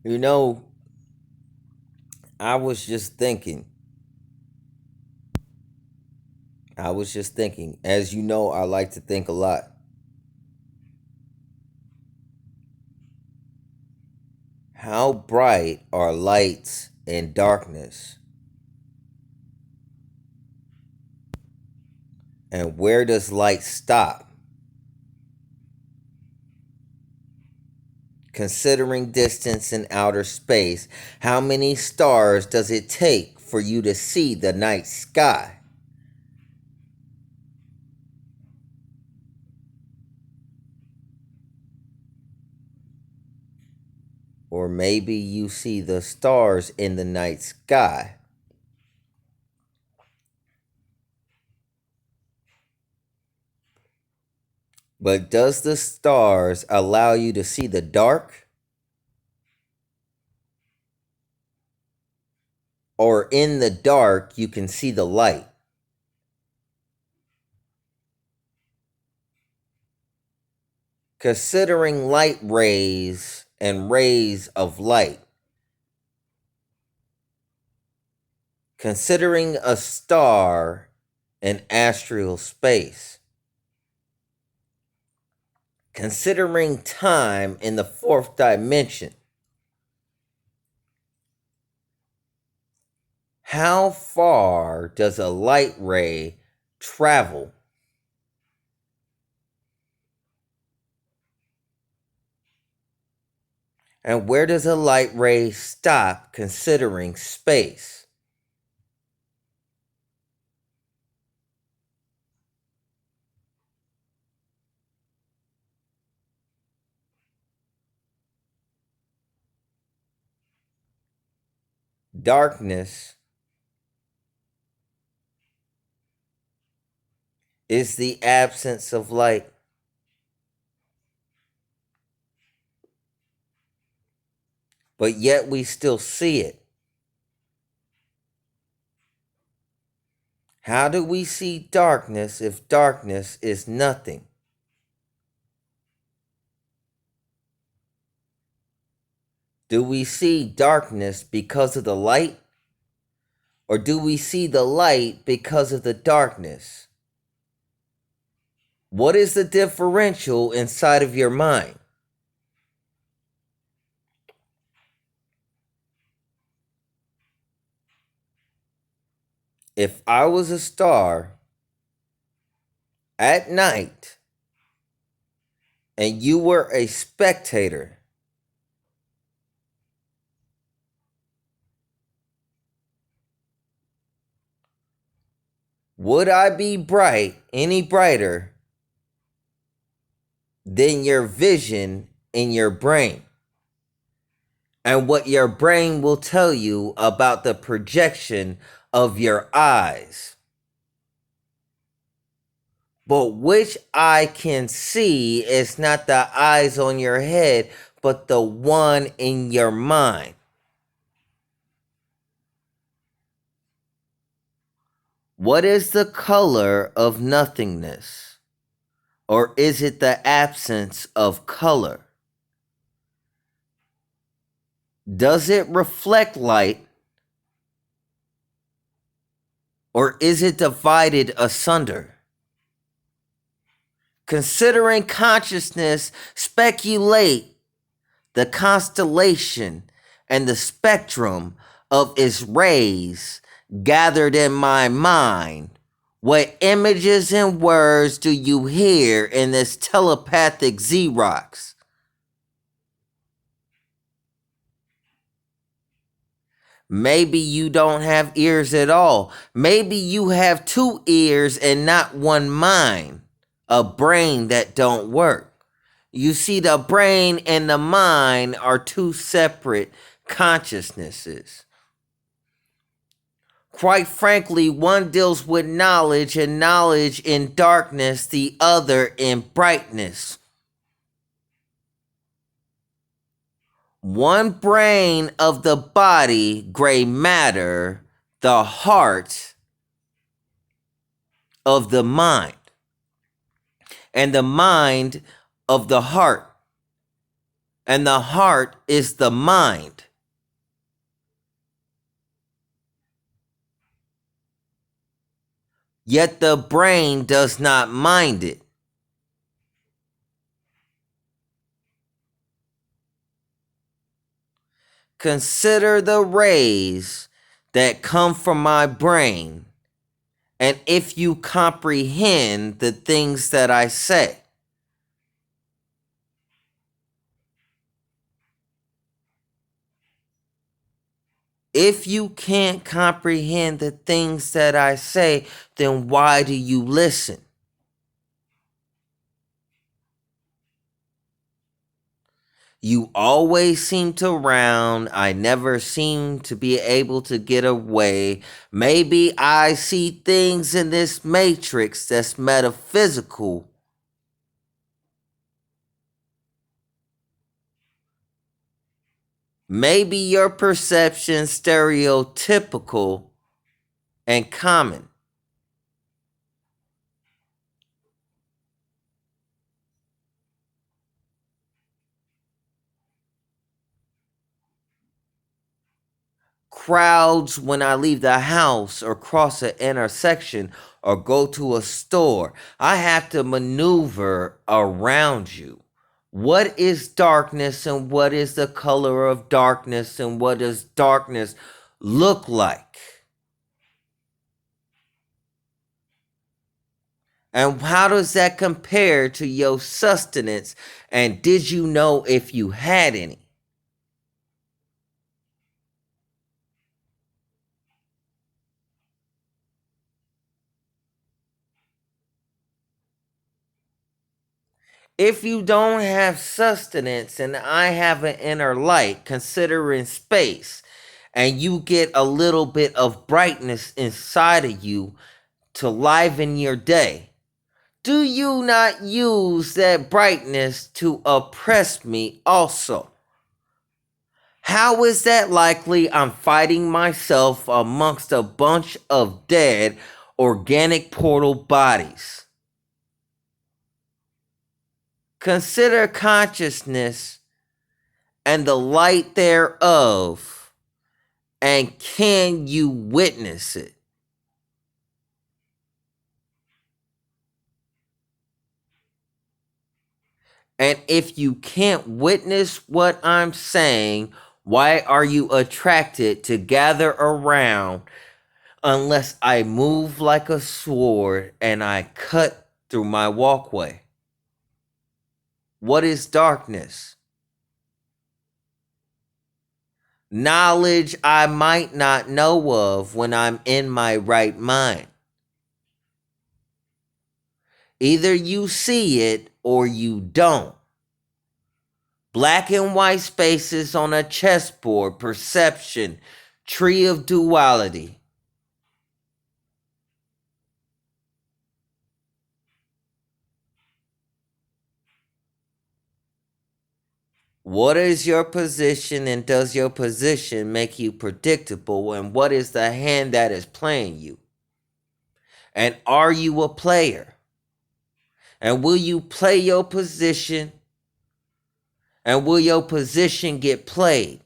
You know, I was just thinking, as you know, I like to think a lot. How bright are lights and darkness? And where does light stop? Considering distance in outer space, how many stars does it take for you to see the night sky? Or maybe you see the stars in the night sky. But does the stars allow you to see the dark? Or in the dark, you can see the light? Considering light rays and rays of light, considering a star in astral space, considering time in the fourth dimension, how far does a light ray travel? And where does a light ray stop considering space? Darkness is the absence of light. But yet we still see it. How do we see darkness if darkness is nothing? Do we see darkness because of the light? Or do we see the light because of the darkness? What is the differential inside of your mind? If I was a star at night and you were a spectator, would I be any brighter than your vision in your brain? And what your brain will tell you about the projection of your eyes. But which I can see is not the eyes on your head, but the one in your mind. What is the color of nothingness? Or is it the absence of color? Does it reflect light? Or is it divided asunder? Considering consciousness, speculate the constellation and the spectrum of its rays gathered in my mind. What images and words do you hear in this telepathic Xerox? Maybe you don't have ears at all. Maybe you have two ears and not one mind. A brain that don't work. You see, the brain and the mind are two separate consciousnesses. Quite frankly, one deals with knowledge and knowledge in darkness, the other in brightness. One brain of the body, gray matter, the heart of the mind, and the mind of the heart. and the heart is the mind. Yet the brain does not mind it. Consider the rays that come from my brain, and if you comprehend the things that I say. If you can't comprehend the things that I say, then why do you listen? You always seem to round. I never seem to be able to get away. Maybe I see things in this matrix that's metaphysical. Maybe your perception's stereotypical and common. Crowds when I leave the house or cross an intersection or go to a store. I have to maneuver around you. What is darkness and what is the color of darkness and what does darkness look like? And how does that compare to your sustenance? And did you know if you had any? If you don't have sustenance and I have an inner light, considering space, and you get a little bit of brightness inside of you to liven your day, do you not use that brightness to oppress me also? How is that likely? I'm fighting myself amongst a bunch of dead organic portal bodies. Consider consciousness and the light thereof, and can you witness it? And if you can't witness what I'm saying, why are you attracted to gather around unless I move like a sword and I cut through my walkway? What is darkness? Knowledge I might not know of when I'm in my right mind. Either you see it or you don't. Black and white spaces on a chessboard, perception, tree of duality. What is your position and does your position make you predictable? And what is the hand that is playing you? And are you a player? And will you play your position? And will your position get played?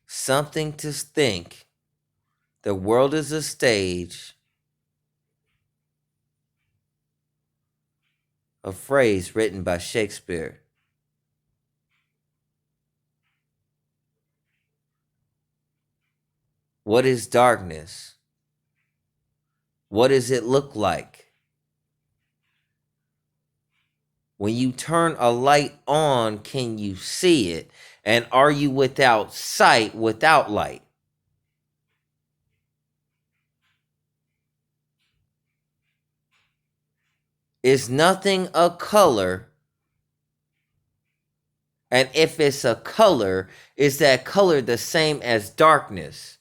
Something to think. The world is a stage. A phrase written by Shakespeare. What is darkness? What does it look like? When you turn a light on, can you see it? And are you without sight without light? Is nothing a color? And if it's a color, is that color the same as darkness?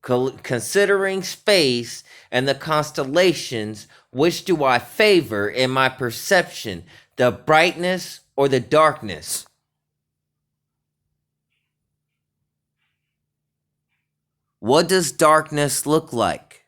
Considering space and the constellations, which do I favor in my perception, the brightness or the darkness? What does darkness look like?